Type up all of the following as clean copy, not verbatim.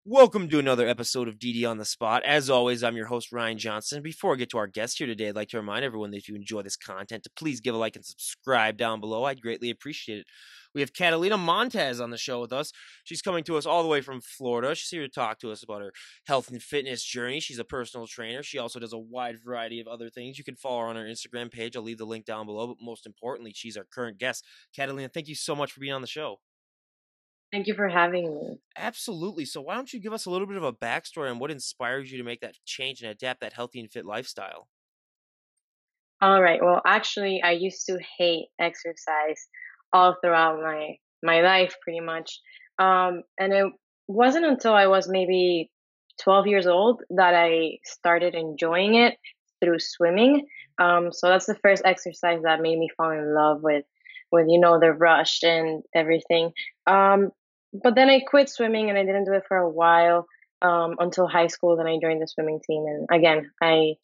Welcome to another episode of DD on the Spot. As always, I'm your host, Ryan Johnson. Before I get to our guest here today, I'd like to remind everyone that if you enjoy this content, to please give a like and subscribe down below. I'd greatly appreciate it. We have Catalina Montes on the show with us. She's coming to us all the way from Florida. She's here to talk to us about her health and fitness journey. She's a personal trainer. She also does a wide variety of other things. You can follow her on her Instagram page. I'll leave the link down below. But most importantly, she's our current guest. Catalina, thank you so much for being on the show. Thank you for having me. Absolutely. So why don't you give us a little bit of a backstory on what inspires you to make that change and adapt that healthy and fit lifestyle? All right. Well, actually, I used to hate exercise all throughout my life, pretty much. And it wasn't until I was maybe 12 years old that I started enjoying it through swimming. So that's the first exercise that made me fall in love with the rush and everything. Um, but then I quit swimming and I didn't do it for a while until high school. Then I joined the swimming team, and again, I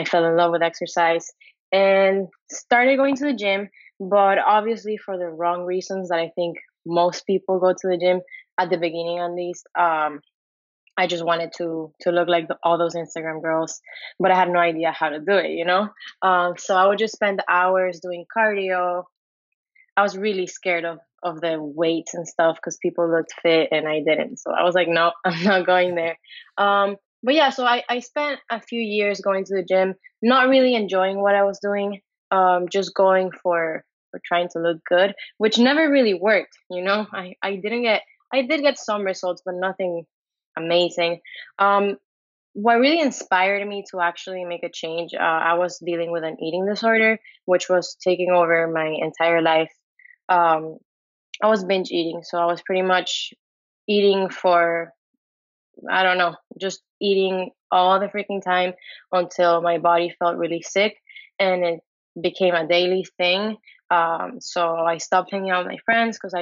fell in love with exercise and started going to the gym, but obviously for the wrong reasons that I think most people go to the gym at the beginning, at least. I just wanted to look like all those Instagram girls, but I had no idea how to do it. So I would just spend hours doing cardio. I was really scared of the weights and stuff because people looked fit and I didn't. So I was like, no, I'm not going there. But yeah, so I spent a few years going to the gym, not really enjoying what I was doing, just going for trying to look good, which never really worked. I did get some results, but nothing amazing. Um, what really inspired me to actually make a change, I was dealing with an eating disorder, which was taking over my entire life. um, I was binge eating, so I was pretty much eating for, I don't know, just eating all the freaking time until my body felt really sick, and it became a daily thing. So I stopped hanging out with my friends because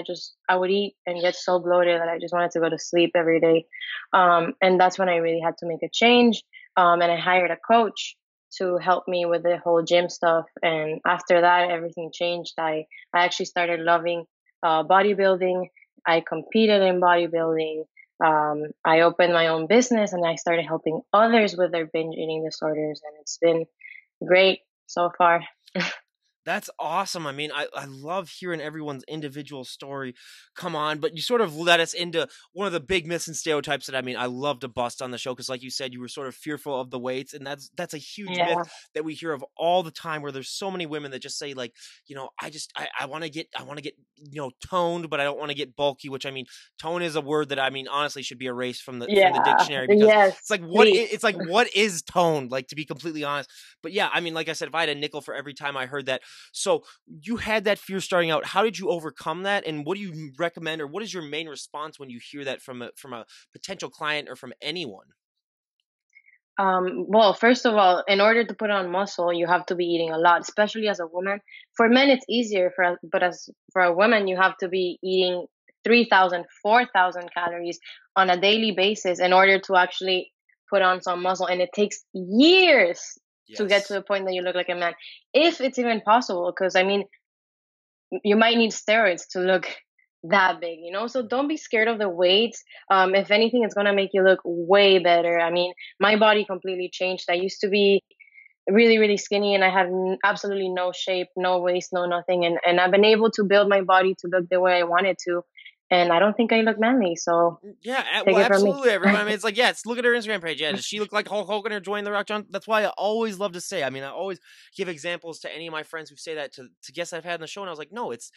I would eat and get so bloated that I just wanted to go to sleep every day. And that's when I really had to make a change. And I hired a coach to help me with the whole gym stuff. And after that, everything changed. I actually started loving bodybuilding. I competed in bodybuilding. I opened my own business and I started helping others with their binge eating disorders, and it's been great so far. That's awesome. I mean, I love hearing everyone's individual story come on, but you sort of led us into one of the big myths and stereotypes that I love to bust on the show because, like you said, you were sort of fearful of the weights, and that's a huge myth Yeah. that we hear of all the time. Where there's so many women that just say like, I want to get toned, but I don't want to get bulky. Which tone is a word that honestly should be erased from the Yeah. dictionary because Yes. it's like Please. it's like what is tone? Like, to be completely honest. But yeah, like I said, if I had a nickel for every time I heard that. So you had that fear starting out. How did you overcome that? And what do you recommend, or what is your main response when you hear that from a potential client or from anyone? Well, first of all, in order to put on muscle, you have to be eating a lot, especially as a woman. For men, it's easier, but as for a woman, you have to be eating 3,000, 4,000 calories on a daily basis in order to actually put on some muscle. And it takes years to get to Yes. the point that you look like a man, if it's even possible. Because, I mean, you might need steroids to look that big. So don't be scared of the weights. If anything, it's gonna make you look way better. I mean, my body completely changed. I used to be really, really skinny, and I had absolutely no shape, no waist, no nothing, and I've been able to build my body to look the way I wanted to, and I don't think I look manly. So Yeah, take well, it from me. absolutely, everyone. It's like, yes, look at her Instagram page. Yeah, does she look like Hulk Hogan or Dwayne the Rock Johnson? That's why I always love to say. I always give examples to any of my friends who say that to guests I've had in the show, and I was like, no, it's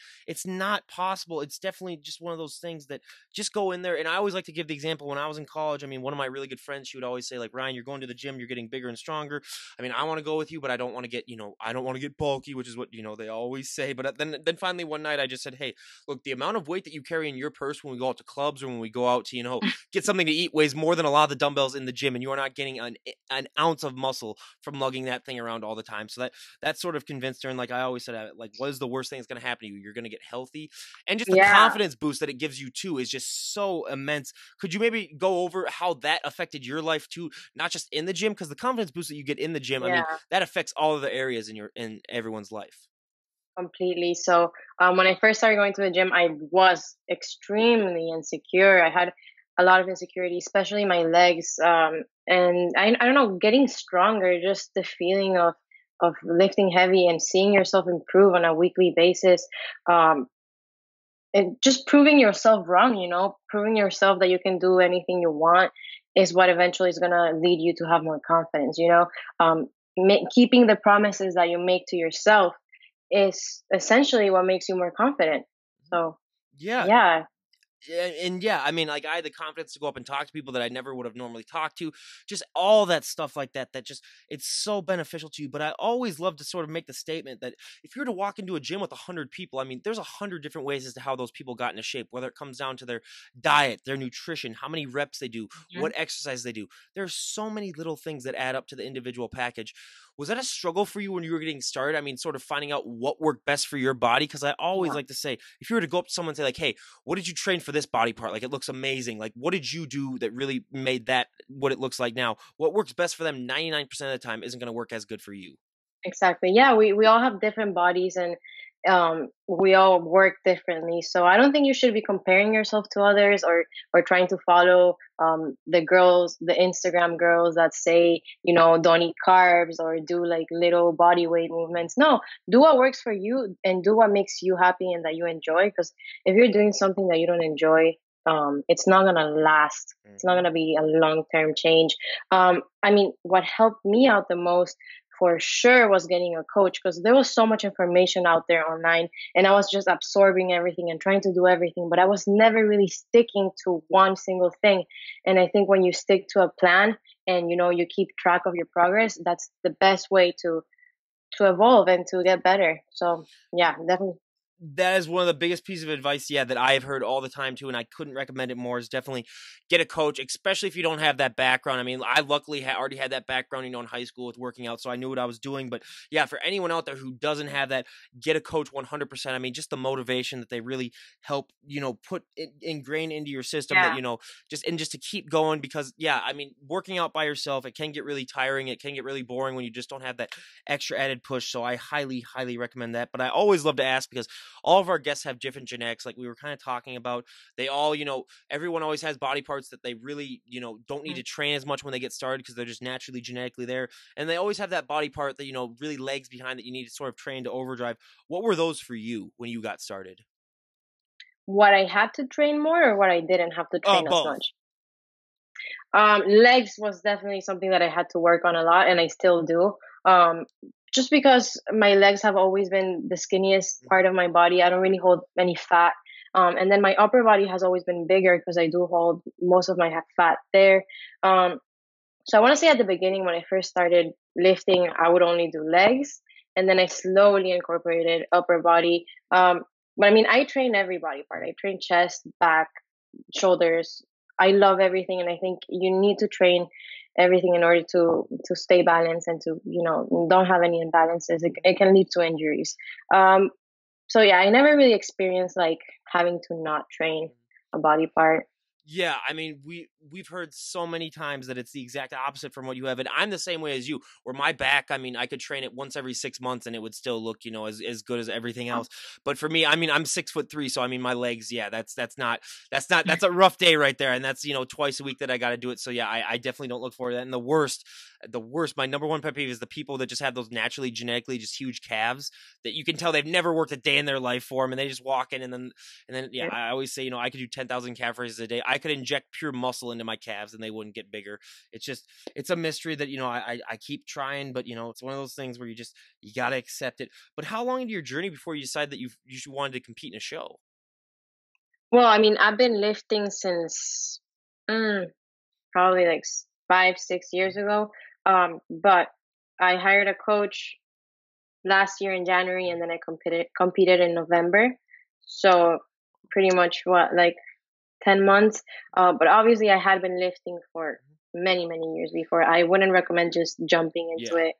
not possible. It's definitely just one of those things that just go in there. And I always like to give the example when I was in college. One of my really good friends, she would always say like, Ryan, you're going to the gym, you're getting bigger and stronger. I want to go with you, but I don't want to get I don't want to get bulky, which is what they always say. But then finally one night I just said, hey, look, the amount of weight that you carry in your purse when we go out to clubs or when we go out to get something to eat weighs more than a lot of the dumbbells in the gym, and you are not getting an ounce of muscle from lugging that thing around all the time. So that sort of convinced her. And like I always said, like, what is the worst thing that's going to happen to you? You're going to get healthy, and just the Yeah. confidence boost that it gives you too is just so immense. Could you maybe go over how that affected your life too, not just in the gym? Because the confidence boost that you get in the gym, Yeah. that affects all of the areas in everyone's life. Completely. So when I first started going to the gym, I was extremely insecure. I had a lot of insecurity, especially my legs. And I don't know, getting stronger, just the feeling of lifting heavy and seeing yourself improve on a weekly basis. Um, and just proving yourself wrong, proving yourself that you can do anything you want is what eventually is going to lead you to have more confidence, keeping the promises that you make to yourself is essentially what makes you more confident. So Yeah. yeah. And yeah, I mean, like I had the confidence to go up and talk to people that I never would have normally talked to, just all that stuff like that, that just, it's so beneficial to you. But I always love to sort of make the statement that if you were to walk into a gym with 100 people, I mean, there's 100 different ways as to how those people got into shape, whether it comes down to their diet, their nutrition, how many reps they do, Mhm. what exercise they do. There's so many little things that add up to the individual package. Was that a struggle for you when you were getting started? I mean, sort of finding out what worked best for your body? Because I always Yeah. like to say, if you were to go up to someone and say like, hey, what did you train for this body part? Like, it looks amazing. Like, what did you do that really made that what it looks like now? What works best for them 99% of the time isn't going to work as good for you. Exactly. Yeah, we all have different bodies, and we all work differently. So I don't think you should be comparing yourself to others, or trying to follow the Instagram girls that say, don't eat carbs or do like little body weight movements. No, do what works for you and do what makes you happy and that you enjoy. Because if you're doing something that you don't enjoy, it's not gonna last. It's not Hmm. gonna be a long term change. I mean, what helped me out the most for sure was getting a coach, because there was so much information out there online, and I was just absorbing everything and trying to do everything, but I was never really sticking to one single thing. And I think when you stick to a plan and you keep track of your progress, that's the best way to evolve and to get better. So yeah, definitely. That is one of the biggest pieces of advice, yeah, that I've heard all the time too, and I couldn't recommend it more. Is definitely get a coach, especially if you don't have that background. I mean, I luckily already had that background, in high school with working out, so I knew what I was doing. But yeah, for anyone out there who doesn't have that, get a coach 100%. I mean, just the motivation that they really help, put ingrain into your system that Yeah. just to keep going. Because yeah, I mean, working out by yourself, it can get really tiring. It can get really boring when you just don't have that extra added push. So I highly, highly recommend that. But I always love to ask because all of our guests have different genetics, like we were kind of talking about. They all, everyone always has body parts that they really, don't need Mhm. to train as much when they get started because they're just naturally genetically there. And they always have that body part that, really lags behind that you need to sort of train to overdrive. What were those for you when you got started? What I had to train more, or what I didn't have to train as Both. much? Legs was definitely something that I had to work on a lot, and I still do. Um, just because my legs have always been the skinniest part of my body, I don't really hold any fat. And then my upper body has always been bigger because I do hold most of my fat there. Um, so I want to say at the beginning, when I first started lifting, I would only do legs, and then I slowly incorporated upper body. But I mean, I train every body part. I train chest, back, shoulders. I love everything, and I think you need to train everything in order to stay balanced and to don't have any imbalances. It can lead to injuries. Um, so yeah, I never really experienced like having to not train a body part. Yeah, I mean, we've heard so many times that it's the exact opposite from what you have, and I'm the same way as you. Where my back, I mean, I could train it once every 6 months, and it would still look, as good as everything else. But for me, I mean, I'm 6'3", so I mean, my legs, yeah, that's a rough day right there, and that's twice a week that I got to do it. So yeah, I definitely don't look forward to that. And the worst, my number one pet peeve is the people that just have those naturally genetically just huge calves that you can tell they've never worked a day in their life for them, and they just walk in and then yeah, I always say, I could do 10,000 calf raises a day. I could inject pure muscle into my calves and they wouldn't get bigger. It's a mystery that, I keep trying, but it's one of those things where you got to accept it. But how long into your journey before you decide that you should wanted to compete in a show? Well, I mean, I've been lifting since probably like 5, 6 years ago. But I hired a coach last year in January, and then I competed in November. So pretty much what, like 10 months. But obviously, I had been lifting for many years before. I wouldn't recommend just jumping into Yeah. it.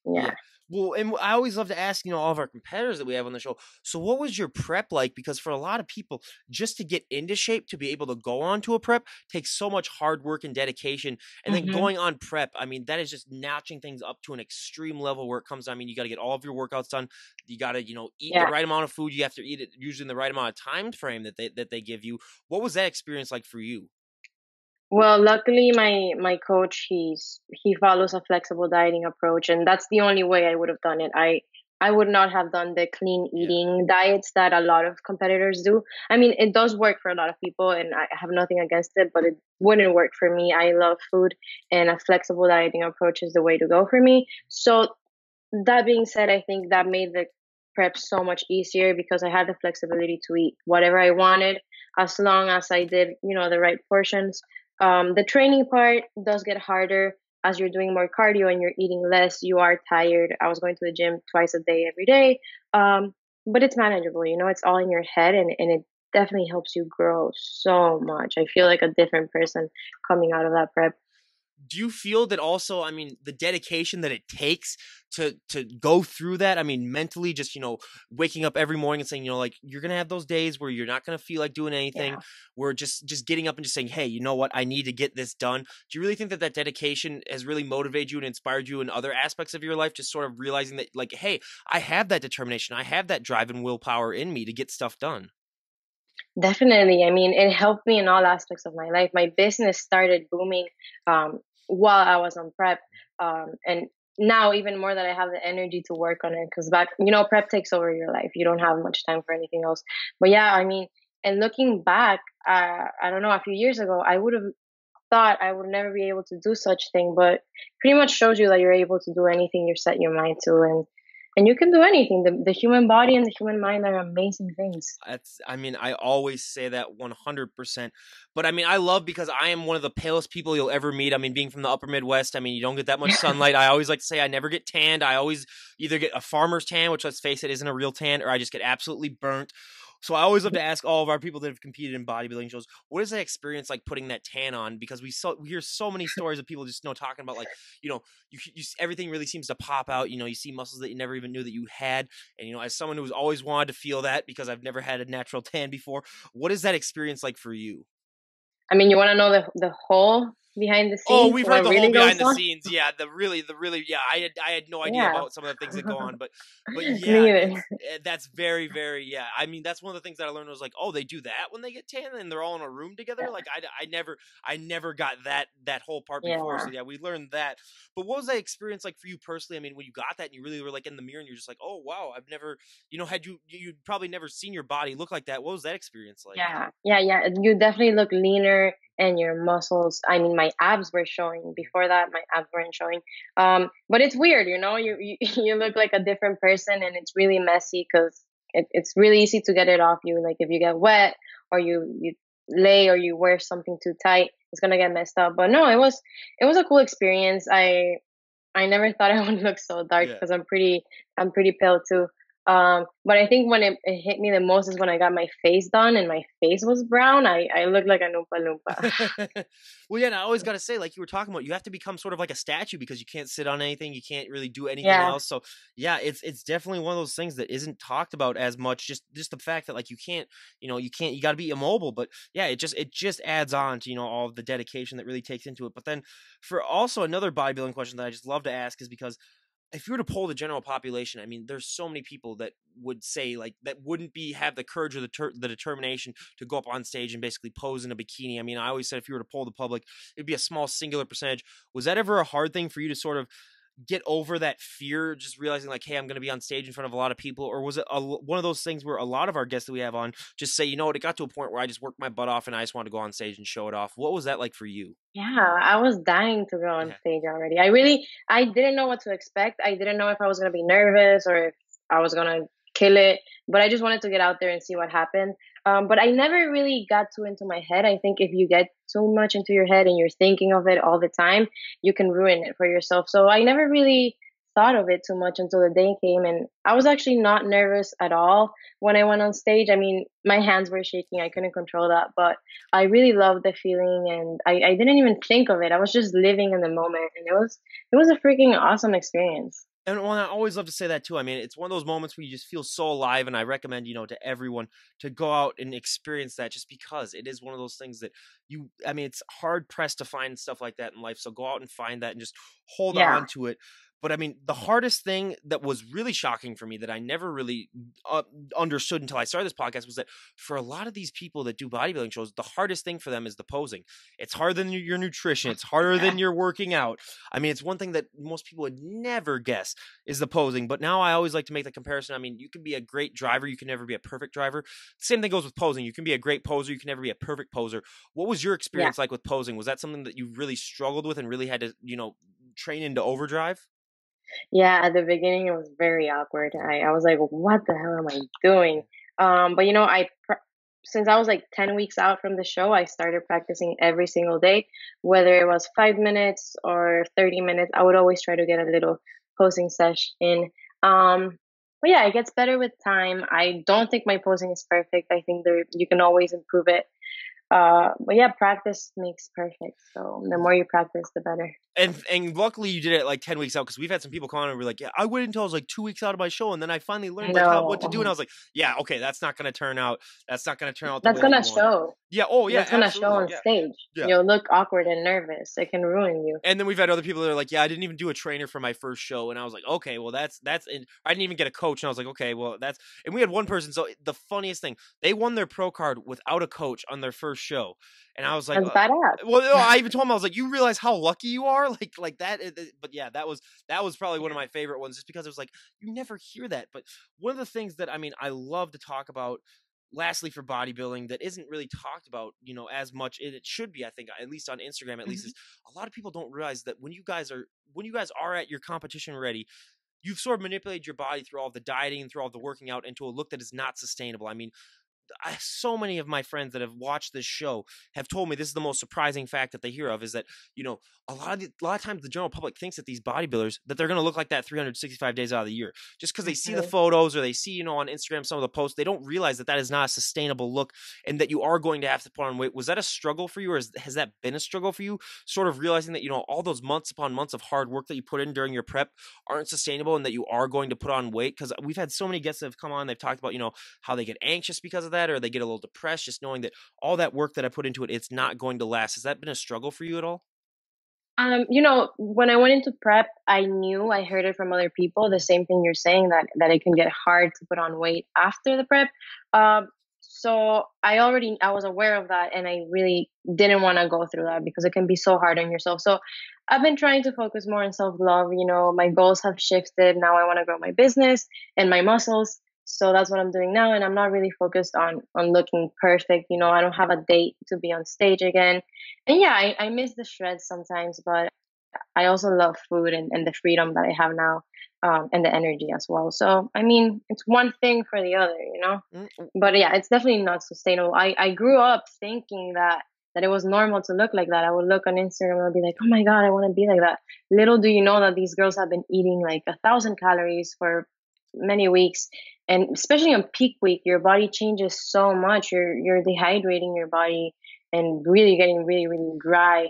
Yeah. Yeah. Well, and I always love to ask, all of our competitors that we have on the show. So, what was your prep like? Because for a lot of people, just to get into shape to be able to go on to a prep takes so much hard work and dedication. And then Hmm. going on prep, I mean, that is just notching things up to an extreme level where it comes. I mean, you got to get all of your workouts done. You got to, eat the Yeah. right amount of food. You have to eat it usually in the right amount of time frame that they give you. What was that experience like for you? Well, luckily my coach, he follows a flexible dieting approach, and that's the only way I would have done it. I would not have done the clean Yeah. eating diets that a lot of competitors do. I mean, it does work for a lot of people, and I have nothing against it, but it wouldn't work for me. I love food, and a flexible dieting approach is the way to go for me. So that being said, I think that made the prep so much easier because I had the flexibility to eat whatever I wanted as long as I did, the right portions. The training part does get harder as you're doing more cardio and you're eating less. You are tired. I was going to the gym twice a day every day, but it's manageable. It's all in your head, and it definitely helps you grow so much. I feel like a different person coming out of that prep. Do you feel that also, I mean, the dedication that it takes to go through that, I mean, mentally, just, waking up every morning and saying, like, you're going to have those days where you're not going to feel like doing anything, Yeah. where just getting up and just saying, hey, you know what, I need to get this done. Do you really think that that dedication has really motivated you and inspired you in other aspects of your life, just sort of realizing that, like, hey, I have that determination, I have that drive and willpower in me to get stuff done? Definitely. I mean, it helped me in all aspects of my life. My business started booming um, while I was on prep. And now, even more that I have the energy to work on it, because prep takes over your life. You don't have much time for anything else. But yeah, I mean, and looking back, I don't know, a few years ago, I would have thought I would never be able to do such thing, but pretty much shows you that you're able to do anything you set your mind to. And you can do anything. The human body and the human mind are amazing things. I mean, I always say that 100%. But I mean, I love because I am one of the palest people you'll ever meet. I mean, being from the upper Midwest, I mean, you don't get that much sunlight. I always like to say I never get tanned. I always either get a farmer's tan, which let's face it, isn't a real tan, or I just get absolutely burnt. So I always love to ask all of our people that have competed in bodybuilding shows, what is that experience like putting that tan on? Because we hear so many stories of people just talking about like, everything really seems to pop out. You see muscles that you never even knew that you had. And, as someone who's always wanted to feel that because I've never had a natural tan before, what is that experience like for you? I mean, you want to know the whole behind the Oh, scenes, we've heard what the whole really goes behind the on? scenes. Yeah, the really, yeah. I had no idea Yeah. about some of the things that go on, but yeah, Me either. that's very, very, yeah. I mean, that's one of the things that I learned was like, oh, they do that when they get tan and they're all in a room together. Like I never got that whole part before. So Yeah. yeah, we learned that. But what was that experience like for you personally? I mean, when you got that and you really were like in the mirror and you're just like, oh wow, I've never, had you'd probably never seen your body look like that. What was that experience like? Yeah. Yeah. Yeah. You definitely look leaner and your muscles. I mean, my abs were showing. Before that, my abs weren't showing. But it's weird, you you look like a different person, and it's really messy because it's really easy to get it off you. Like if you get wet or you lay or you wear something too tight, it's gonna get messed up. But no, it was a cool experience. I never thought I would look so dark Yeah. because I'm pretty pale too. But I think when it hit me the most is when I got my face done and my face was brown. I looked like a Loompa Loompa. Well, yeah, and I always got to say, like you were talking about, you have to become sort of like a statue because you can't sit on anything, you can't really do anything Yeah, else. So, yeah, it's definitely one of those things that isn't talked about as much. Just the fact that like you got to be immobile. But yeah, it just adds on to all of the dedication that really takes into it. But then for also another bodybuilding question that I just love to ask is because if you were to poll the general population, I mean, there's so many people that would say like that wouldn't have the courage or the determination to go up on stage and basically pose in a bikini. I mean, I always said if you were to poll the public, it'd be a small singular percentage. Was that ever a hard thing for you to sort of get over that fear, just realizing like, hey, I'm going to be on stage in front of a lot of people? Or was it one of those things where a lot of our guests that we have on just say, it got to a point where I just worked my butt off and I just wanted to go on stage and show it off? What was that like for you? yeah. I was dying to go on Yeah. stage already. I didn't know what to expect. I didn't know if I was gonna be nervous or if I was gonna kill it. But I just wanted to get out there and see what happened. But I never really got too into my head. I think if you get too much into your head and you're thinking of it all the time, you can ruin it for yourself. So I never really thought of it too much until the day came, and I was actually not nervous at all when I went on stage. I mean, my hands were shaking, I couldn't control that, but I really loved the feeling, and I didn't even think of it. I was just living in the moment, and it was a freaking awesome experience. And well, I always love to say that too. I mean, it's one of those moments where you just feel so alive, and I recommend, to everyone to go out and experience that just because it is one of those things that I mean, it's hard pressed to find stuff like that in life. So go out and find that and just hold Yeah. on to it. But I mean, the hardest thing that was really shocking for me that I never really understood until I started this podcast was that for a lot of these people that do bodybuilding shows, the hardest thing for them is the posing. It's harder than your nutrition. It's harder than your working out. I mean, it's one thing that most people would never guess is the posing. But now I always like to make the comparison. I mean, you can be a great driver. You can never be a perfect driver. Same thing goes with posing. You can be a great poser. You can never be a perfect poser. What was your Yeah. experience like with posing? Was that something that you really struggled with and really had to, train into overdrive? Yeah, at the beginning it was very awkward. I was like, what the hell am I doing? But since I was like 10 weeks out from the show, I started practicing every single day, whether it was 5 minutes or 30 minutes. I would always try to get a little posing sesh in. But yeah, it gets better with time. I don't think my posing is perfect. I think you can always improve it. But yeah, practice makes perfect. So the more you practice, the better. And luckily you did it like 10 weeks out, because we've had some people come on and be like, yeah, I waited until I was like 2 weeks out of my show, and then I finally learned like what to do, and I No, was like, yeah, okay, that's not gonna turn out the that's way that gonna you want it. show. Yeah, oh yeah, That's gonna show absolutely. on Yeah. stage. Yeah. You'll look awkward and nervous. It can ruin you. And then we've had other people that are like, yeah, I didn't even do a trainer for my first show. And I was like, okay, well, and I didn't even get a coach. And I was like, okay, well, and we had one person. So the funniest thing, they won their pro card without a coach on their first show. And I was like, That's badass. well, no, I even told him, I was like, you realize how lucky you are? Like that. But yeah, that was probably one of Yeah. my favorite ones, just because it was like, you never hear that. But one of the things that, I mean, I love to talk about, lastly, for bodybuilding, that isn't really talked about, as much, and it should be, I think, at least on Instagram, at least, Mhm. is a lot of people don't realize that when you guys are at your competition ready, you've sort of manipulated your body through all the dieting and through all the working out into a look that is not sustainable. I mean, so many of my friends that have watched this show have told me this is the most surprising fact that they hear of, is that, a lot of times the general public thinks that these bodybuilders, that they're going to look like that 365 days out of the year, just because they see the Mhm. photos, or they see, on Instagram, some of the posts. They don't realize that that is not a sustainable look, and that you are going to have to put on weight. Was that a struggle for you, or has that been a struggle for you, sort of realizing that, all those months upon months of hard work that you put in during your prep aren't sustainable, and that you are going to put on weight? Because we've had so many guests that have come on, they've talked about, how they get anxious because of that, or they get a little depressed just knowing that all that work that I put into it, it's not going to last. Has that been a struggle for you at all? When I went into prep, I heard it from other people, the same thing you're saying, that it can get hard to put on weight after the prep. So I was aware of that, and I really didn't want to go through that because it can be so hard on yourself. So I've been trying to focus more on self love. My goals have shifted. Now I want to grow my business and my muscles. So that's what I'm doing now, and I'm not really focused on looking perfect. I don't have a date to be on stage again. And yeah, I miss the shreds sometimes, but I also love food and the freedom that I have now, and the energy as well. So, I mean, it's one thing for the other. Mm. But yeah, it's definitely not sustainable. I grew up thinking that it was normal to look like that. I would look on Instagram and I'd be like, oh my God, I want to be like that. Little do you know that these girls have been eating like 1,000 calories for many weeks. And especially on peak week, your body changes so much. You're dehydrating your body and really getting really, really dry.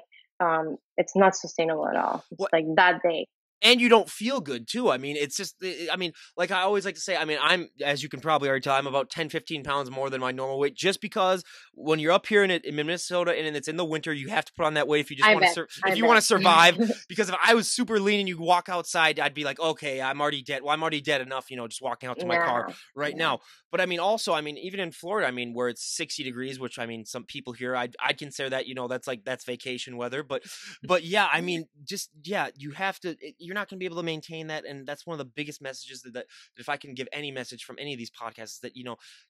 It's not sustainable at all. It's What like that day. And you don't feel good too. I mean, it's just, I mean, like I always like to say, I mean, as you can probably already tell, I'm about 10, 15 pounds more than my normal weight, just because when you're up here in Minnesota and it's in the winter, you have to put on that weight if you just I want bet. to, I if you want to survive. bet. Because if I was super lean and you walk outside, I'd be like, okay, I'm already dead. Well, I'm already dead enough, just walking out to my car Nah. right Yeah. now. But I mean, also, I mean, even in Florida, I mean, where it's 60 degrees, which I mean, some people here, I'd consider that, that's vacation weather. But yeah, I mean, just, yeah, you're not going to be able to maintain that. And that's one of the biggest messages that if I can give any message from any of these podcasts, is that,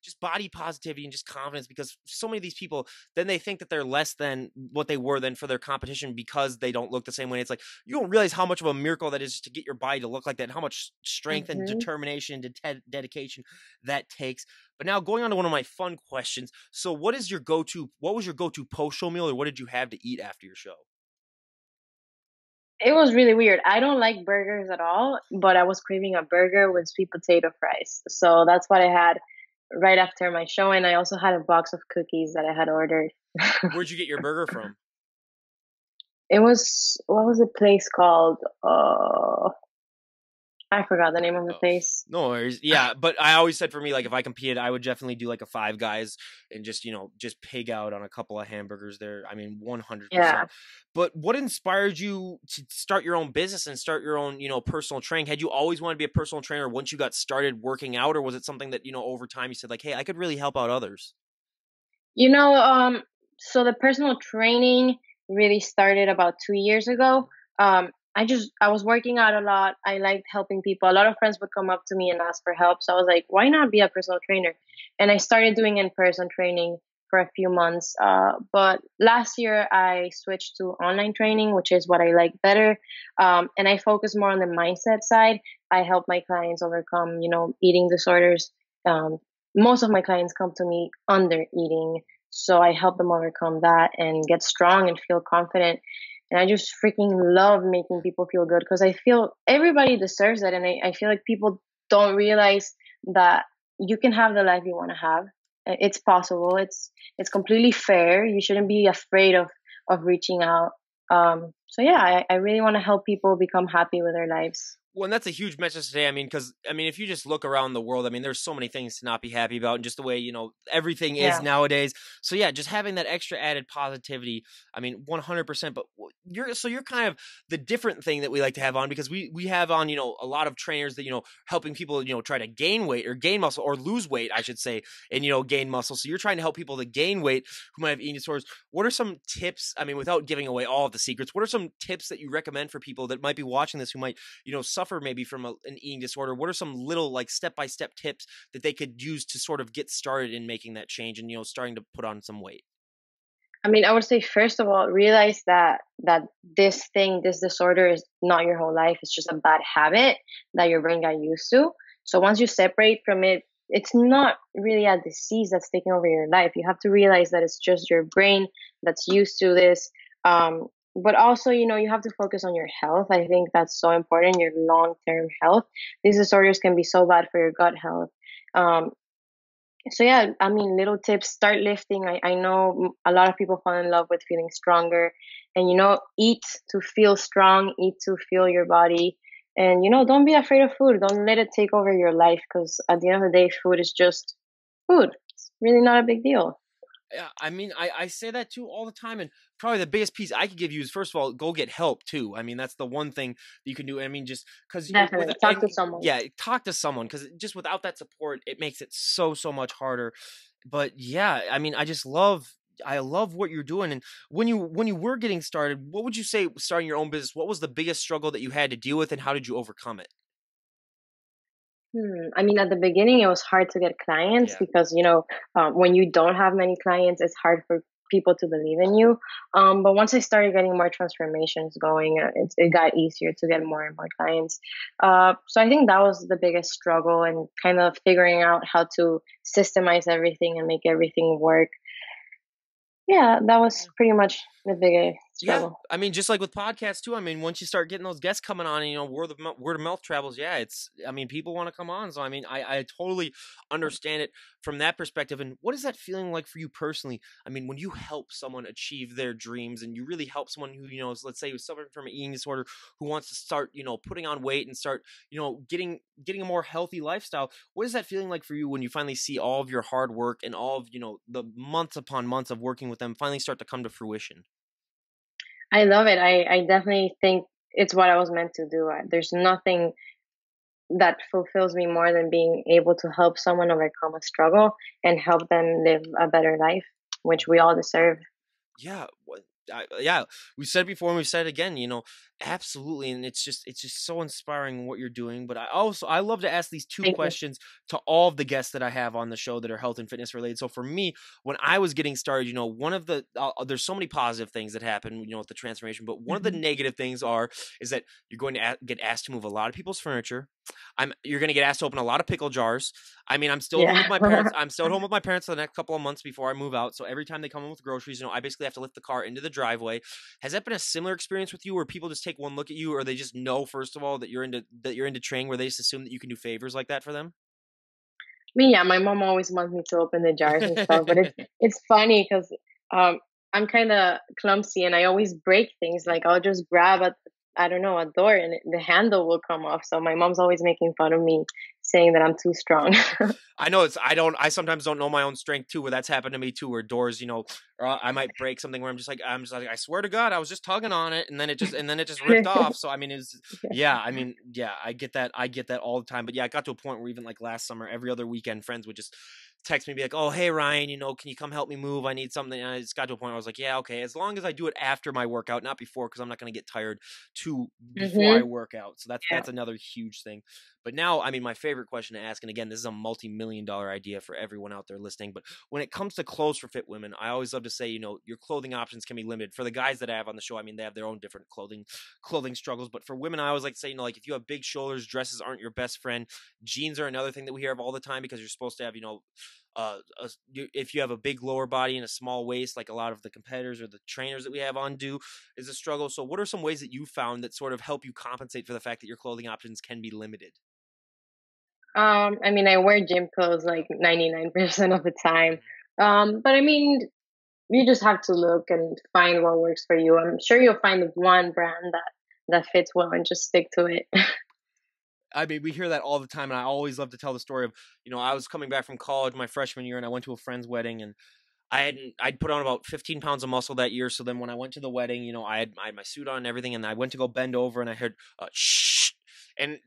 just body positivity and just confidence, because so many of these people, then they think that they're less than what they were then for their competition because they don't look the same way. It's like, you don't realize how much of a miracle that is to get your body to look like that, and how much strength and Hmm. determination and dedication that takes. But now, going on to one of my fun questions. So what was your go-to post-show meal, or what did you have to eat after your show? It was really weird. I don't like burgers at all, but I was craving a burger with sweet potato fries. So that's what I had right after my show. And I also had a box of cookies that I had ordered. Where'd you get your burger from? What was the place called? I forgot the name of the Oh, place. no worries. Yeah, but I always said for me, like if I competed, I would definitely do like a Five Guys and just just pig out on a couple of hamburgers there. I mean, 100%. Yeah. But what inspired you to start your own business and start your own personal training? Had you always wanted to be a personal trainer once you got started working out, or was it something that over time you said like, hey, I could really help out others? You know, so the personal training really started about 2 years ago. I was working out a lot. I liked helping people. A lot of friends would come up to me and ask for help. So I was like, why not be a personal trainer? And I started doing in-person training for a few months. But last year I switched to online training, which is what I like better. And I focus more on the mindset side. I help my clients overcome, eating disorders. Um, Most of my clients come to me under eating, so I help them overcome that and get strong and feel confident. And I just freaking love making people feel good because I feel everybody deserves it. And I feel like people don't realize that you can have the life you want to have. It's possible. It's completely fair. You shouldn't be afraid of reaching out. So yeah, I really want to help people become happy with their lives. Well, and that's a huge message today. I mean, because if you just look around the world, I mean, there's so many things to not be happy about, and just the way everything is Yeah. nowadays. So yeah, just having that extra added positivity. I mean, 100%. But you're kind of the different thing that we like to have on, because we have on a lot of trainers that helping people try to gain weight or gain muscle or lose weight, I should say, and gain muscle. So you're trying to help people to gain weight who might have eating disorders. What are some tips? I mean, without giving away all of the secrets, what are some tips that you recommend for people that might be watching this who might suffer maybe from an eating disorder? What are some little like step-by-step tips that they could use to sort of get started in making that change and starting to put on some weight? I mean, I would say first of all, realize that this disorder is not your whole life. It's just a bad habit that your brain got used to. So once you separate from it, it's not really a disease that's taking over your life. You have to realize that it's just your brain that's used to this. But also, you have to focus on your health. I think that's so important, your long-term health. These disorders can be so bad for your gut health. Um, so yeah, I mean, little tips: start lifting. I know a lot of people fall in love with feeling stronger, and eat to feel strong, eat to feel your body, and don't be afraid of food. Don't let it take over your life, because at the end of the day, food is just food. It's really not a big deal. Yeah, I mean, I say that too all the time, and probably the biggest piece I could give you is, first of all, go get help too. I mean, that's the one thing that you can do. I mean, just because with Definitely talk and to someone. yeah, talk to someone, because just without that support, it makes it so much harder. But yeah, I mean, I love what you're doing. And when you were getting started, what would you say starting your own business? What was the biggest struggle that you had to deal with, and how did you overcome it? I mean, at the beginning, it was hard to get clients Yeah. because, when you don't have many clients, it's hard for people to believe in you. But once I started getting more transformations going, it got easier to get more and more clients. So I think that was the biggest struggle, and kind of figuring out how to systemize everything and make everything work. Yeah, that was pretty much the biggest Yeah, struggle. I mean, just like with podcasts too. I mean, once you start getting those guests coming on, and word of mouth travels. Yeah, I mean, people want to come on. So I mean, I totally understand it from that perspective. And what is that feeling like for you personally? I mean, when you help someone achieve their dreams, and you really help someone who is, let's say, who's suffering from an eating disorder, who wants to start putting on weight and start getting a more healthy lifestyle. What is that feeling like for you when you finally see all of your hard work and all of the months upon months of working with them finally start to come to fruition? I love it. I definitely think it's what I was meant to do. There's nothing that fulfills me more than being able to help someone overcome a struggle and help them live a better life, which we all deserve. Yeah, yeah. We said it before and we've said it again. Absolutely, and it's just so inspiring what you're doing. But I love to ask these two Thank you. questions to all of the guests that I have on the show that are health and fitness related. So for me, when I was getting started, one of the there's so many positive things that happen, with the transformation. But one of the Mhm. negative things is that you're going to get asked to move a lot of people's furniture. You're going to get asked to open a lot of pickle jars. I mean, I'm still at home with Yeah. my parents. I'm still at home with my parents for the next couple of months before I move out. So every time they come in with groceries, I basically have to lift the car into the driveway. Has that been a similar experience with you, where people just take one look at you, or they just know first of all that you're into training, where they just assume that you can do favors like that for them? Yeah, my mom always wants me to open the jars and stuff, but it's funny because um, I'm kind of clumsy and I always break things. Yeah. Like I'll just grab I don't know, a door and the handle will come off. So my mom's always making fun of me, saying that I'm too strong. I know I sometimes don't know my own strength too, where that's happened to me too, where doors, or I might break something where I'm just like, I swear to God, I was just tugging on it and then it just ripped off. So I mean, yeah, I mean, yeah, I get that all the time. But yeah, I got to a point where even like last summer, every other weekend, friends would just text me, be like, oh, hey, Ryan, can you come help me move? I need something. And I just got to a point where I was like, yeah, okay, as long as I do it after my workout, not before, because I'm not going to get tired before I Hmm. work out. So Yeah. that's another huge thing. But now, I mean, my favorite question to ask, and again, this is a multi-million-dollar idea for everyone out there listening, but when it comes to clothes for fit women, I always love to say, your clothing options can be limited. For the guys that I have on the show, I mean, they have their own different clothing struggles. But for women, I always like to say, like if you have big shoulders, dresses aren't your best friend. Jeans are another thing that we hear of all the time because you're supposed to have, if you have a big lower body and a small waist, like a lot of the competitors or the trainers that we have on do, is a struggle. So, what are some ways that you found that sort of help you compensate for the fact that your clothing options can be limited? I mean, I wear gym clothes Yeah. like 99% of the time. Mhm. But I mean, you just have to look and find what works for you. I'm sure you'll find one brand that fits well and just stick to it. I mean, we hear that all the time, and I always love to tell the story of, I was coming back from college my freshman year, and I went to a friend's wedding, and I'd put on about 15 pounds of muscle that year. So then when I went to the wedding, I had my suit on and everything, and I went to go bend over, and I heard shh. And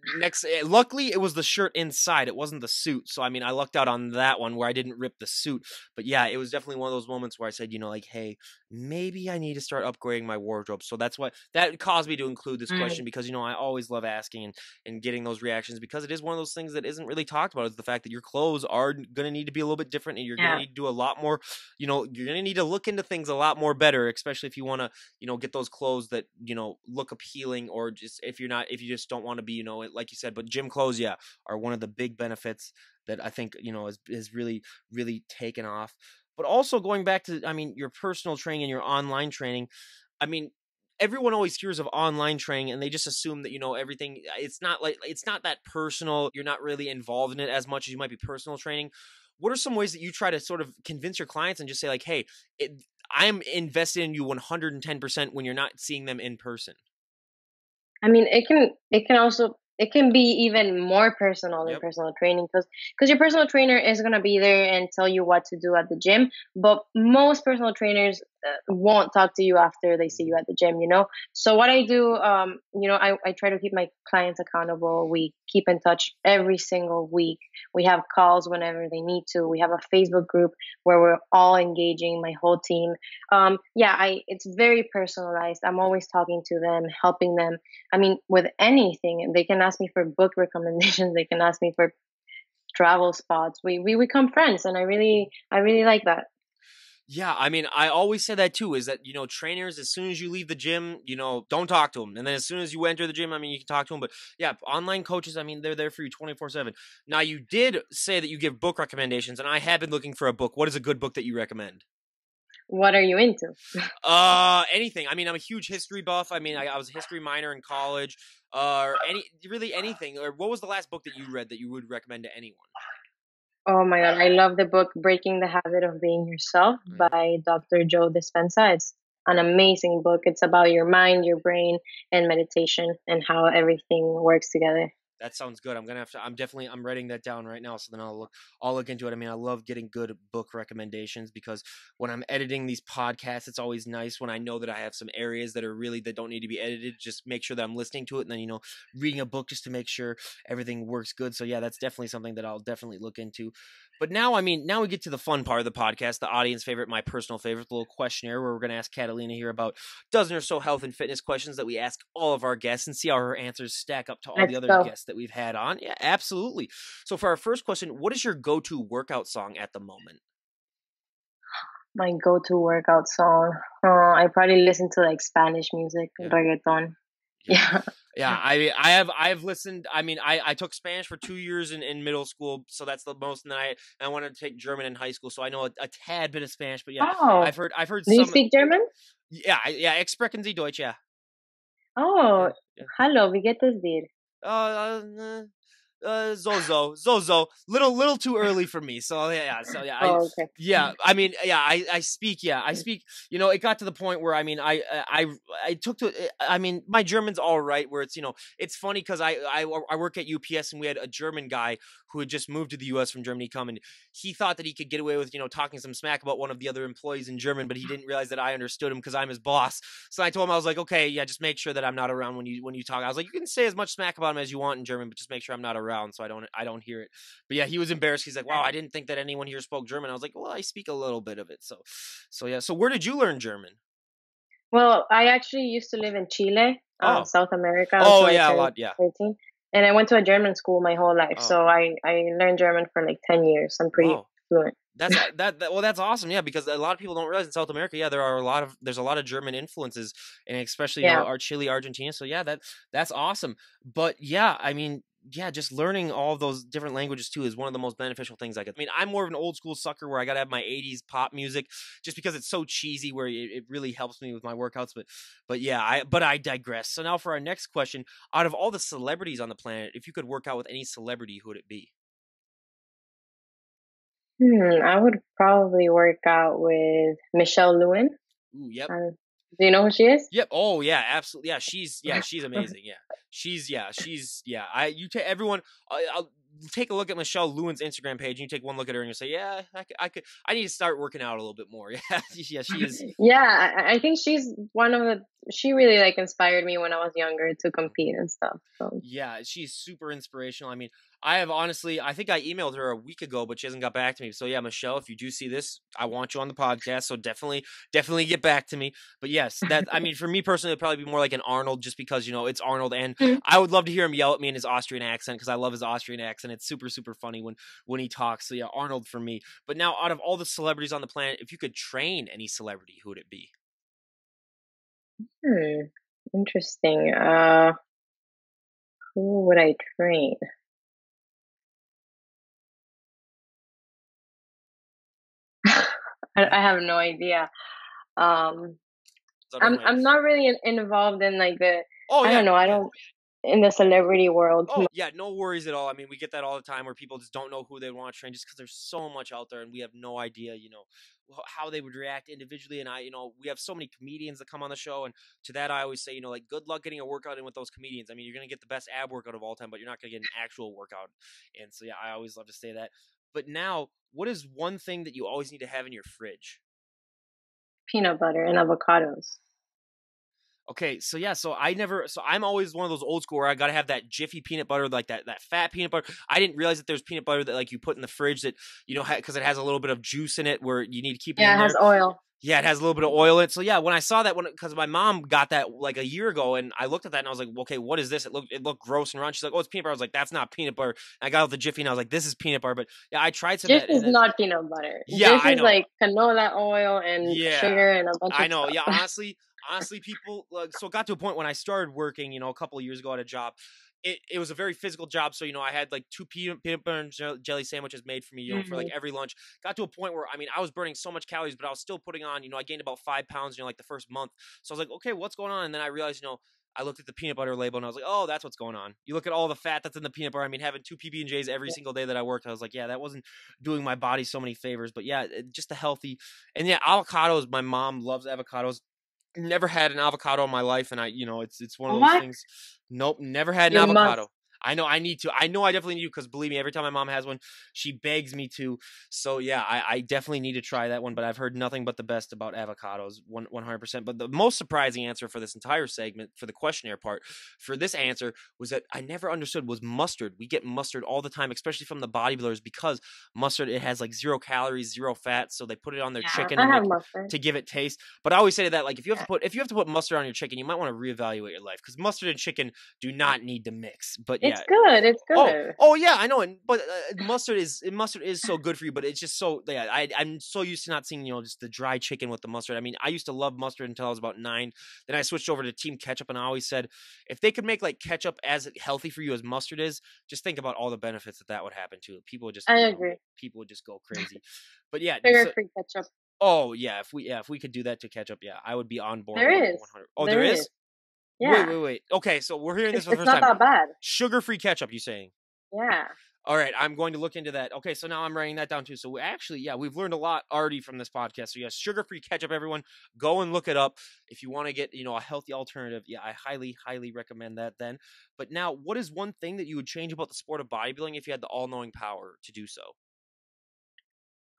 luckily, it was the shirt inside. It wasn't the suit. So I mean, I lucked out on that one where I didn't rip the suit. But yeah, it was definitely one of those moments where I said, like, hey, maybe I need to start upgrading my wardrobe. So that's what that caused me to include this Mm, question because I always love asking and getting those reactions because it is one of those things that isn't really talked about. Is the fact that your clothes are going to need to be a little bit different, and you're going to yeah. need to do a lot more. You're going to need to look into things a lot more better, especially if you want to, get those clothes that, look appealing, or just if you just don't want to be, like you said, but gym clothes, yeah, are one of the big benefits that I think, is really, really taken off. But also going back to, I mean, your personal training and your online training, I mean, everyone always hears of online training and they just assume that, everything, it's not that personal. You're not really involved in it as much as you might be personal training. What are some ways that you try to sort of convince your clients and just say like, hey, I'm invested in you 110% when you're not seeing them in person? I mean, it can be even more personal than Yep. personal training because your personal trainer is gonna be there and tell you what to do at the gym. But most personal trainers won't talk to you after they see you Mhm. at the gym. So what I do, I try to keep my clients accountable. We keep in touch every single week. We have calls whenever they need to. We have a Facebook group where we're all engaging, my whole team. Yeah, I it's very personalized. I'm always talking to them, helping them. I mean, with anything, they can ask me for book recommendations. They can ask me for travel spots. We become friends, and I really like that. Yeah, I mean, I always say that too. Is that trainers? As soon as you leave the gym, don't talk to them, and then as soon as you enter the gym, I mean, you can talk to them. But yeah, online coaches, I mean, they're there for you 24/7. Now, you did say that you give book recommendations, and I have been looking for a book. What is a good book that you recommend? What are you into? Anything. I mean, I'm a huge history buff. I mean, I was a history minor in college. Or really anything. Or what was the last book that you read that you would recommend to anyone? Oh my god, I love the book "Breaking the Habit of Being Yourself" Yeah. by Dr. Joe Dispenza. It's an amazing book. It's about your mind, your brain, and meditation, and how everything works together. That sounds good. I'm gonna have to. I'm writing that down right now. So then I'll look into it. I mean, I love getting good book recommendations because when I'm editing these podcasts, it's always nice when I know that I have some areas that don't need to be edited. Just make sure that I'm listening to it, and then reading a book just to make sure everything works good. So yeah, that's definitely something that I'll definitely look into. But now, I mean, now we get to the fun part of the podcast, the audience favorite, my personal favorite, the little questionnaire where we're gonna ask Catalina here about dozen or so health and fitness questions that we ask all of our guests and see how her answers stack up to all the Let's other go. guests that we've had on. Yeah, absolutely. So for our first question, what is your go-to workout song at the moment? My go-to workout song. I probably listen to like Spanish music, Yeah. reggaeton. Yeah. Yeah. Yeah, I've listened. I mean, I took Spanish for 2 years in middle school, so that's the most. And then I wanted to take German in high school, so I know a tad bit of Spanish. But yeah, Oh, I've heard do you some. speak German? Yeah, yeah. Ich sprechen Sie Deutsch? Yeah, Oh, yeah, yeah. hallo, wie geht es dir? Uh, uh, Zozo, little too early for me. So Oh, okay. I mean, I speak. You know, it got to the point where I mean, I took to. I mean, my German's all right. Where it's, you know, it's funny because I work at UPS and we had a German guy who had just moved to the U.S. from Germany come, and he thought that he could get away with, you know, talking some smack about one of the other employees in German, but he didn't realize that I understood him because I'm his boss. So I told him, I was like, okay, yeah, just make sure that I'm not around when you talk. I was like, you can say as much smack about him as you want in German, but just make sure I'm not around so I don't hear it. But yeah, he was embarrassed. He's like, wow, I didn't think that anyone here spoke German. I was like, well, I speak a little bit of it. So yeah. So where did you learn German? Well, I actually used to live in Chile, Oh, South America, oh until I yeah, a turned lot. Yeah. 13. And I went to a German school my whole life, Oh, so I learned German for like 10 years. I'm pretty wow. fluent. Well, that's awesome. Yeah, because a lot of people don't realize in South America, yeah, there's a lot of German influences, and especially, you know, Yeah. our Chile, Argentina. So yeah, that's awesome. But yeah, I mean, yeah, just learning all of those different languages too is one of the most beneficial things I could. I mean, I'm more of an old school sucker where I gotta have my '80s pop music, just because it's so cheesy. Where it really helps me with my workouts. But yeah, I digress. So now for our next question, out of all the celebrities on the planet, if you could work out with any celebrity, who would it be? I would probably work out with Michelle Lewin. Ooh, yep. Uh, do you know who she is? Yep. Oh yeah, absolutely. Yeah, she's amazing. Yeah. She's yeah. You take everyone. I'll take a look at Michelle Lewin's Instagram page, and you take one look at her, and you say, yeah, I need to start working out a little bit more. Yeah, yeah, she is. Yeah, I think she's one of the. She really like inspired me when I was younger to compete and stuff. So Yeah, she's super inspirational. I mean, I have honestly, I think I emailed her a week ago, but she hasn't got back to me. So yeah, Michelle, if you do see this, I want you on the podcast. So definitely get back to me. But yes, that I mean, for me personally, it'd probably be more like an Arnold, just because, you know, it's Arnold, and Mm. I would love to hear him yell at me in his Austrian accent because I love his Austrian accent. It's super funny when he talks. So yeah, Arnold for me. But now, out of all the celebrities on the planet, if you could train any celebrity, who would it be? Hmm, interesting. Who would I train? I have no idea. Um, It's out of my. I'm not really involved in like the. Oh I yeah, don't know. I yeah. don't in the celebrity world. Oh, yeah, no worries at all. I mean, we get that all the time where people just don't know who they want to train just because there's so much out there and we have no idea, you know, how they would react individually. And you know, we have so many comedians that come on the show. And to that, I always say, you know, like, good luck getting a workout in with those comedians. I mean, you're going to get the best ab workout of all time, but you're not going to get an actual workout. And so, yeah, I always love to say that. But now, what is one thing that you always need to have in your fridge? Peanut butter and avocados. Okay, so yeah, so I'm always one of those old school where I gotta have that Jiffy peanut butter, like that fat peanut butter. I didn't realize that there's peanut butter that like you put in the fridge that, you know, because it has a little bit of juice in it where you need to keep it Yeah, in it has there. oil. Yeah, it has a little bit of oil in it. So yeah, when I saw that, because my mom got that like a year ago, and I looked at that and I was like, okay, what is this? It looked gross and round. She's like, oh, it's peanut butter. I was like, that's not peanut butter. And I got out the Jiffy and I was like, this is peanut butter. But yeah, I tried some of This that, is and then not peanut butter. yeah, This I is know. like canola oil and Yeah, sugar and a bunch I of know. stuff. Yeah, honestly, people like, so it got to a point when I started working, you know, a couple of years ago at a job. It was a very physical job, so you know I had like two peanut butter and jelly sandwiches made for me, you know, for like Hmm. every lunch. Got to a point where I mean I was burning so much calories, but I was still putting on, you know, I gained about 5 pounds, you know, like the first month. So I was like, okay, what's going on? And then I realized, you know, I looked at the peanut butter label and I was like, oh, that's what's going on. You look at all the fat that's in the peanut butter. I mean, having two PB and J's every single day that I worked, I was like, yeah, that wasn't doing my body so many favors. But yeah, just a healthy, and yeah, avocados. My mom loves avocados. Never had an avocado in my life, and you know, it's one of those What? things. Nope, never had an You must. avocado. I know I need to. I know I definitely need to, because believe me, every time my mom has one, she begs me to. So yeah, I definitely need to try that one. But I've heard nothing but the best about avocados, 100%. But the most surprising answer for this entire segment, for the questionnaire part, for this answer was that I never understood was mustard. We get mustard all the time, especially from the bodybuilders, because mustard, it has like 0 calories, 0 fat, so they put it on their Yeah, chicken I and have like mustard. to give it taste. But I always say that, like, Yeah. if you have to put mustard on your chicken, you might want to reevaluate your life, because mustard and chicken do not need to mix. But It's yeah. good. It's Oh, good. oh yeah, I know. And but mustard is so good for you. But it's just so, yeah. I'm so used to not seeing, you know, just the dry chicken with the mustard. I mean, I used to love mustard until I was about 9. Then I switched over to Team Ketchup, and I always said, if they could make like ketchup as healthy for you as mustard is, just think about all the benefits that would happen to it. People would just, I you know, agree. people would just go crazy. But yeah, so, Sugar-free ketchup. oh yeah, if we could do that to ketchup, yeah, I would be on board There is. 100. Oh, there There is. is. Yeah. Wait. Okay, so we're hearing this for the It's first not time. that bad. Sugar-free ketchup, you saying? Yeah. All right, I'm going to look into that. Okay, so now I'm writing that down too. So actually, yeah, we've learned a lot already from this podcast. So yes, sugar-free ketchup, everyone, go and look it up if you want to get a healthy alternative. Yeah, I highly, highly recommend that. Then, but now, what is one thing that you would change about the sport of bodybuilding if you had the all-knowing power to do so?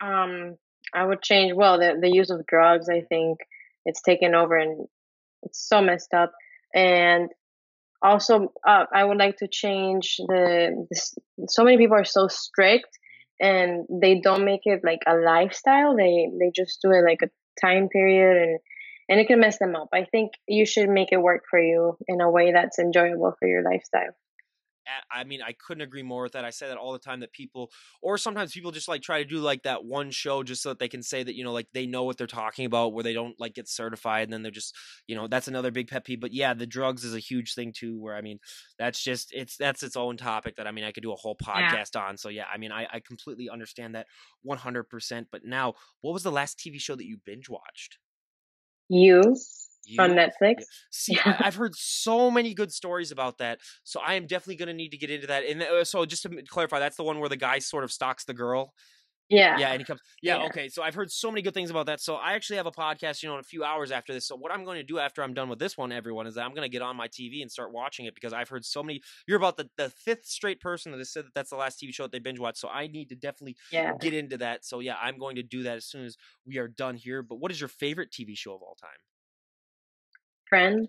Um, I would change, well, the use of drugs. I think it's taken over and it's so messed up. And also, I would like to change so many people are so strict and they don't make it like a lifestyle. They just do it like a time period, and it can mess them up. I think you should make it work for you in a way that's enjoyable for your lifestyle. I mean, I couldn't agree more with that. I say that all the time that people, or sometimes people just like try to do like that one show just so that they can say that, like they know what they're talking about where they don't like get certified. And then they're just, that's another big pet peeve. But yeah, the drugs is a huge thing too, where I mean, that's its own topic that I mean, I could do a whole Yeah. podcast on. So yeah, I mean, I completely understand that 100%. But now, what was the last TV show that you binge watched? You on You, yeah. Netflix. See, Yeah. I've heard so many good stories about that, so I am definitely going to need to get into that. And so, just to clarify, that's the one where the guy sort of stalks the girl. Yeah. Yeah, and he comes. Yeah, Yeah. okay. So I've heard so many good things about that. So I actually have a podcast, in a few hours after this. So what I'm going to do after I'm done with this one, everyone, is that I'm going to get on my TV and start watching it because I've heard so many. You're about the fifth straight person that has said that that's the last TV show that they binge watch. So I need to definitely Yeah. get into that. So yeah, I'm going to do that as soon as we are done here. But what is your favorite TV show of all time? Friends.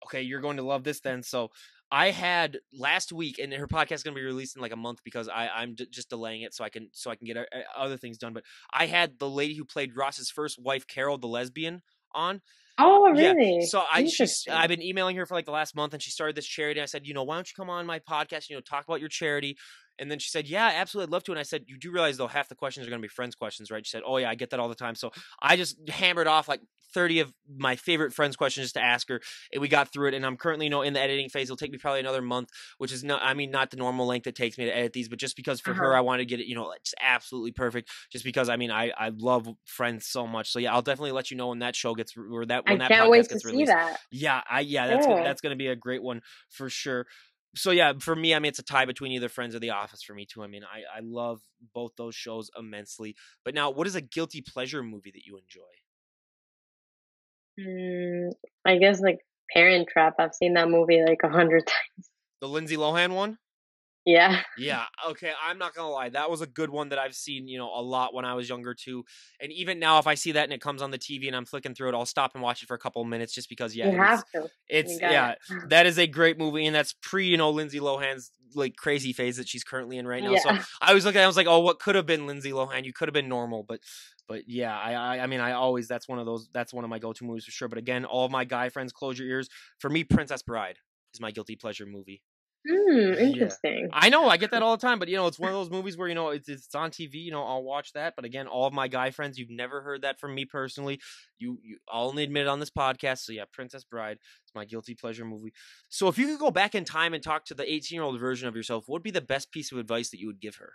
Okay, you're going to love this then. So I had last week, and her podcast is going to be released in like a month because I'm just delaying it so I can get other things done. But I had the lady who played Ross's first wife, Carol, the lesbian, on. Oh, Yeah. really? So I've Interesting. been emailing her for like the last month, and she started this charity. And I said, why don't you come on my podcast? Talk about your charity. And then she said, yeah, absolutely, I'd love to. And I said, you do realize though half the questions are going to be friends questions, right? She said, oh yeah, I get that all the time. So I just hammered off like 30 of my favorite friends questions just to ask her, and we got through it. And I'm currently, in the editing phase. It'll take me probably another month, which is not, I mean, not the normal length it takes me to edit these, but just because for her, Uh-huh. I want to get it, just absolutely perfect. Just because, I mean, I love Friends so much. So yeah, I'll definitely let you know when that show gets, or that when I that can't wait podcast to gets see released. that. Yeah, Yeah. that's gonna be a great one for sure. So yeah, for me, I mean, it's a tie between either Friends or The Office for me too. I mean, I love both those shows immensely. But now, what is a guilty pleasure movie that you enjoy? Mm, I guess like Parent Trap. I've seen that movie like 100 times. The Lindsay Lohan one? Yeah. Yeah, okay, I'm not gonna lie. That was a good one that I've seen, a lot when I was younger too. And even now, if I see that and it comes on the TV and I'm flicking through it, I'll stop and watch it for a couple of minutes just because, yeah, You have to. You gotta. yeah, that is a great movie, and that's pre, Lindsay Lohan's like crazy phase that she's currently in right now. So Yeah. I was looking, I was like, oh, what could have been Lindsay Lohan? You could have been normal, but yeah, I mean, I always that's one of my go-to movies for sure. But again, all of my guy friends, close your ears. For me, Princess Bride is my guilty pleasure movie. Yeah. Interesting. I know, I get that all the time, but it's one of those movies where it's on TV, I'll watch that. But again, all of my guy friends, you've never heard that from me personally. I'll only admit it on this podcast. So yeah, Princess Bride is my guilty pleasure movie. So if you could go back in time and talk to the 18-year-old version of yourself, what would be the best piece of advice that you would give her?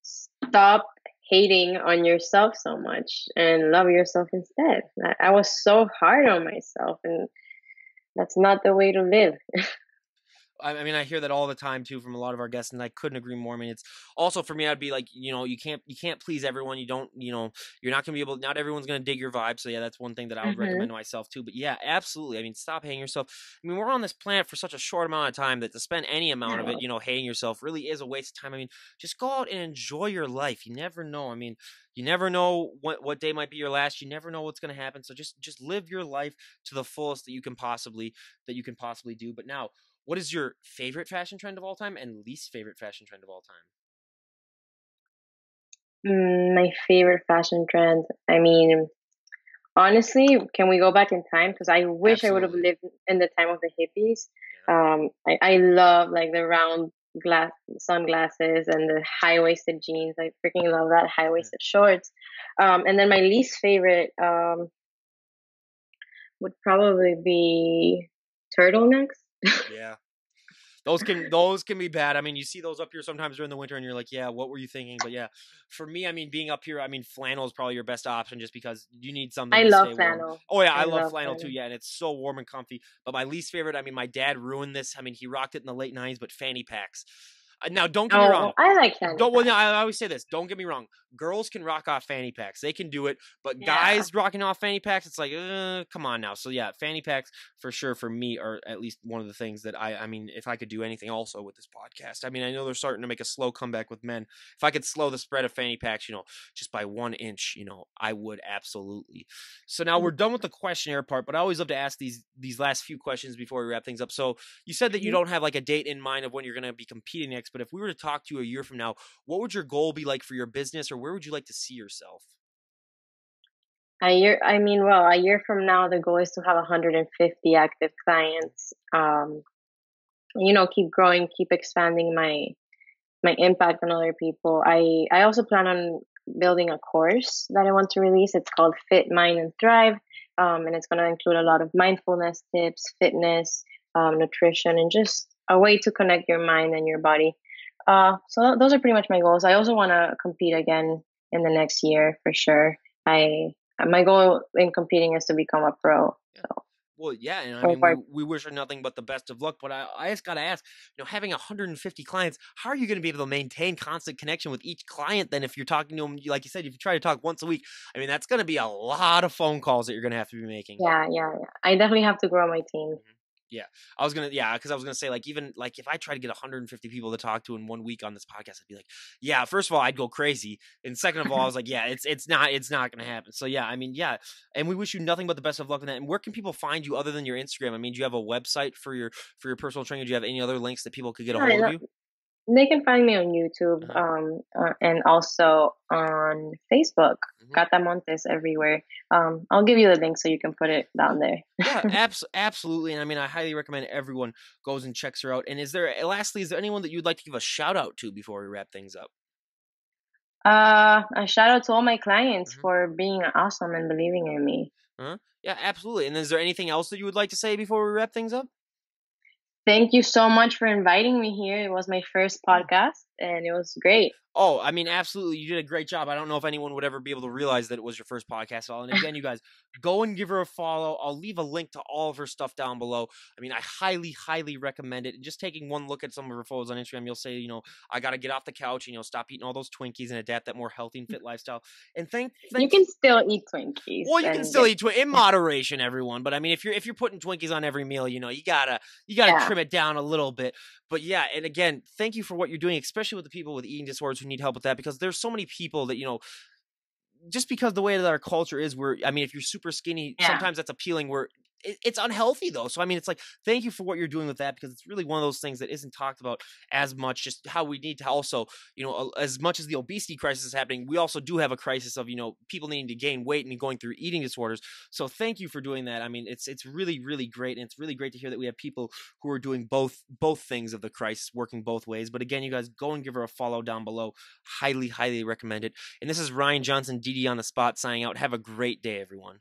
Stop hating on yourself so much and love yourself instead. I was so hard on myself, and that's not the way to live. I mean, I hear that all the time too from a lot of our guests, and I couldn't agree more. I mean, it's also for me, I'd be like, you can't please everyone. You don't, you're not gonna be able. Not everyone's gonna dig your vibe. So yeah, that's one thing that I would recommend Hmm. to myself too. But yeah, absolutely. I mean, stop hating yourself. I mean, we're on this planet for such a short amount of time that to spend any amount of it, Yeah. hating yourself really is a waste of time. I mean, just go out and enjoy your life. You never know. I mean, you never know what day might be your last. You never know what's gonna happen. So just live your life to the fullest that you can possibly do. But now, what is your favorite fashion trend of all time and least favorite fashion trend of all time? My favorite fashion trend. I mean, honestly, can we go back in time? Because I wish I would have Absolutely. lived in the time of the hippies. Yeah. I love like the round glass sunglasses and the high waisted jeans. I freaking love that high Yeah. waisted shorts. And then my least favorite would probably be turtlenecks. Yeah. those can be bad. I mean, you see those up here sometimes during the winter, and you're like, yeah, what were you thinking? But yeah, for me, I mean, being up here, I mean, flannel is probably your best option just because you need something I to love stay warm. flannel. Oh yeah, I I love love flannel too. flannel. Yeah, and it's so warm and comfy. But my least favorite, I mean, my dad ruined this. I mean, he rocked it in the late '90s, but fanny packs. Now, don't get me Oh, wrong. I like fanny Don't well, no, packs. I always say this. Don't get me wrong. Girls can rock off fanny packs. They can do it, but Yeah. guys rocking off fanny packs, it's like, come on now. So yeah, fanny packs for sure for me are at least one of the things that I mean, if I could do anything also with this podcast, I mean, I know they're starting to make a slow comeback with men. If I could slow the spread of fanny packs, just by 1 inch, I would absolutely. So now we're done with the questionnaire part, but I always love to ask these last few questions before we wrap things up. So you said that you Mhm. don't have like a date in mind of when you're going to be competing next, but if we were to talk to you a year from now, what would your goal be like for your business, or where would you like to see yourself? A year from now, the goal is to have 150 active clients. Keep growing, keep expanding my impact on other people. I also plan on building a course that I want to release. It's called Fit, Mind, and Thrive, and it's going to include a lot of mindfulness tips, fitness, nutrition, and just a way to connect your mind and your body. So those are pretty much my goals. I also want to compete again in the next year for sure. I My goal in competing is to become a pro. Yeah. So Well, yeah, and I so mean, far, we wish her nothing but the best of luck. But I just gotta ask, having 150 clients, how are you going to be able to maintain constant connection with each client? Then, if you're talking to them, like you said, if you try to talk once a week, I mean, that's going to be a lot of phone calls that you're going to have to be making. yeah. I definitely have to grow my team. Mhm. Yeah, because I was gonna say, like, even like if I try to get 150 people to talk to in 1 week on this podcast, I'd be like, yeah, first of all, I'd go crazy, and second of all, I was like, yeah, it's not gonna happen. So yeah, I mean, yeah, and we wish you nothing but the best of luck with that. And where can people find you other than your Instagram? I mean, do you have a website for your personal training? Do you have any other links that people could get a hold of Yeah, you? they can find me on YouTube, Uh-huh. and also on Facebook. Mhm. Catalina Montes everywhere. I'll give you the link so you can put it down there. Yeah, absolutely. And I mean, I highly recommend everyone goes and checks her out. And lastly, is there anyone that you'd like to give a shout out to before we wrap things up? A shout out to all my clients Mhm. for being awesome and believing in me. Uh-huh. Yeah, absolutely. And is there anything else that you would like to say before we wrap things up? Thank you so much for inviting me here. It was my first Yeah. podcast and it was great. Oh, I mean, absolutely. You did a great job. I don't know if anyone would ever be able to realize that it was your first podcast at all. And again, you guys, go and give her a follow. I'll leave a link to all of her stuff down below. I mean, I highly, highly recommend it. And just taking one look at some of her photos on Instagram, you'll say, I got to get off the couch and, stop eating all those Twinkies and adapt that more healthy and fit lifestyle. And You thank can still eat Twinkies well, you can and still get eat in moderation, everyone. But I mean, if you're putting Twinkies on every meal, you gotta yeah. trim it down a little bit. But yeah, and again, thank you for what you're doing, especially with the people with eating disorders who need help with that, because there's so many people that just because the way that our culture is, I mean, if you're super skinny, Yeah. sometimes that's appealing. Where it's unhealthy though. So I mean, it's like, thank you for what you're doing with that, because it's really one of those things that isn't talked about as much. Just how we need to also, as much as the obesity crisis is happening, we also do have a crisis of people needing to gain weight and going through eating disorders. So thank you for doing that. I mean, it's really really great, and it's really great to hear that we have people who are doing both things of the crisis, working both ways. But again, you guys, go and give her a follow down below. Highly highly recommend it. And this is Ryan Johnson, DD on the spot, signing out. Have a great day, everyone.